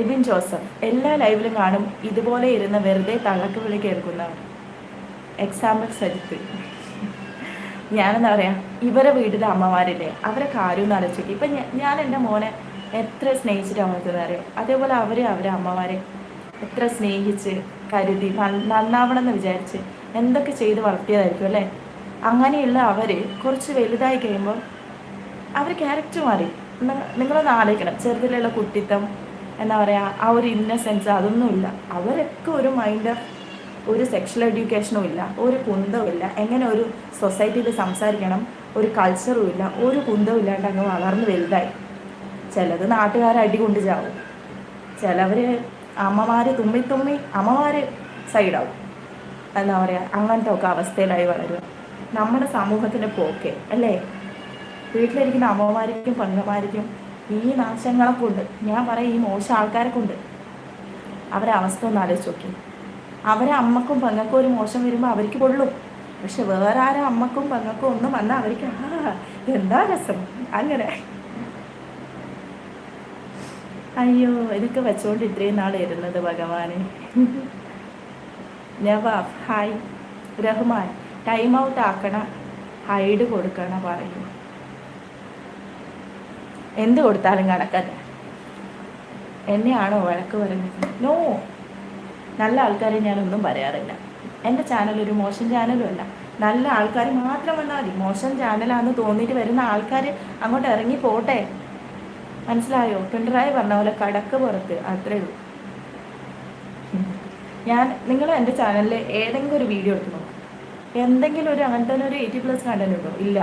Ebin Joseph എല്ലാ ലൈവിലും കാണും ഇതുപോലെ ഇരുന്ന് വെറുതെ തള്ളക്ക് വിളി കേൾക്കുന്നവർ. എക്സാമ്പിൾ സജിത്ത്. ഞാനെന്താ പറയുക, ഇവരെ വീട്ടിലെ അമ്മമാരില്ലേ, അവരെ കാര്യം ഒന്ന് ആലോചിക്കും. ഇപ്പം ഞാൻ എൻ്റെ മോനെ എത്ര സ്നേഹിച്ചിട്ട് വളർത്തുന്നത് അറിയാം. അതേപോലെ അവരെ അമ്മമാരെ എത്ര സ്നേഹിച്ച് കരുതി നന്നാവണം എന്ന് വിചാരിച്ച് എന്തൊക്കെ ചെയ്ത് വളർത്തിയതായിരിക്കും അല്ലേ. അങ്ങനെയുള്ള അവർ കുറച്ച് വലുതായി കഴിയുമ്പോൾ അവർ ക്യാരക്ടർ മാറി. നിങ്ങളൊന്ന് ആലോചിക്കണം, ചെറുതിലുള്ള കുട്ടിത്തം എന്താ പറയുക, ആ ഒരു ഇന്നസെൻസ് അതൊന്നുമില്ല. അവരൊക്കെ ഒരു മൈൻഡ് ഓഫ് ഒരു സെക്ഷൽ എഡ്യൂക്കേഷനും ഇല്ല, ഒരു കുന്തവും ഇല്ല, എങ്ങനെ ഒരു സൊസൈറ്റിയിൽ സംസാരിക്കണം ഒരു കൾച്ചറും ഇല്ല, ഒരു കുന്തവും ഇല്ലാണ്ട് അങ്ങ് വളർന്ന് വലുതായി. ചിലത് നാട്ടുകാരെ അടി കൊണ്ട് ചാവും, ചിലവർ അമ്മമാർ തുമ്മി അമ്മമാർ സൈഡാവും. എന്താ പറയുക, അങ്ങനത്തെ ഒക്കെ അവസ്ഥയിലായി വളരുക നമ്മുടെ സമൂഹത്തിൻ്റെ പോക്കെ അല്ലേ. വീട്ടിലിരിക്കുന്ന അമ്മമാർക്കും പെങ്ങന്മാർക്കും ഈ നാശങ്ങളെ കൊണ്ട്, ഞാൻ പറയും ഈ മോശം ആൾക്കാരെ കൊണ്ട് അവരെ അവസ്ഥ ഒന്ന് ആലോചിച്ച് നോക്കി. അവരെ അമ്മക്കും പെങ്ങൾക്കും ഒരു മോശം വരുമ്പോൾ അവർക്ക് പൊള്ളും, പക്ഷെ വേറെ ആരും അമ്മക്കും പെങ്ങൾക്കും ഒന്നും വന്നാൽ അവർക്ക് എന്താ രസം അങ്ങനെ. അയ്യോ, ഇതൊക്കെ വെച്ചുകൊണ്ട് ഇത്രയും നാൾ ഇരുന്നത് ഭഗവാനെ. Nawaf hi. Rahman time out ആക്കണ, ഹൈഡ് കൊടുക്കണ പറയൂ. എന്ത് കൊടുത്താലും കണക്കല്ല. എന്നെയാണോ വഴക്ക് പറയുന്നത്? നോ, നല്ല ആൾക്കാരെ ഞാനൊന്നും പറയാറില്ല. എൻ്റെ ചാനൽ ഒരു മോശം ചാനലും അല്ല. നല്ല ആൾക്കാർ മാത്രം വന്നാൽ മതി. മോശം ചാനലാണെന്ന് തോന്നിയിട്ട് വരുന്ന ആൾക്കാർ അങ്ങോട്ട് ഇറങ്ങി പോട്ടെ, മനസ്സിലായോ? പിണറായി പറഞ്ഞ പോലെ കടക്ക് പുറത്ത്, അത്രേ ഉള്ളൂ. നിങ്ങൾ എൻ്റെ ചാനലിൽ ഏതെങ്കിലും ഒരു വീഡിയോ എടുത്ത് നോക്കും, എന്തെങ്കിലും ഒരു അങ്ങനത്തെ ഒരു 80+ കണ്ടന്റ് ഉണ്ടോ? ഇല്ല.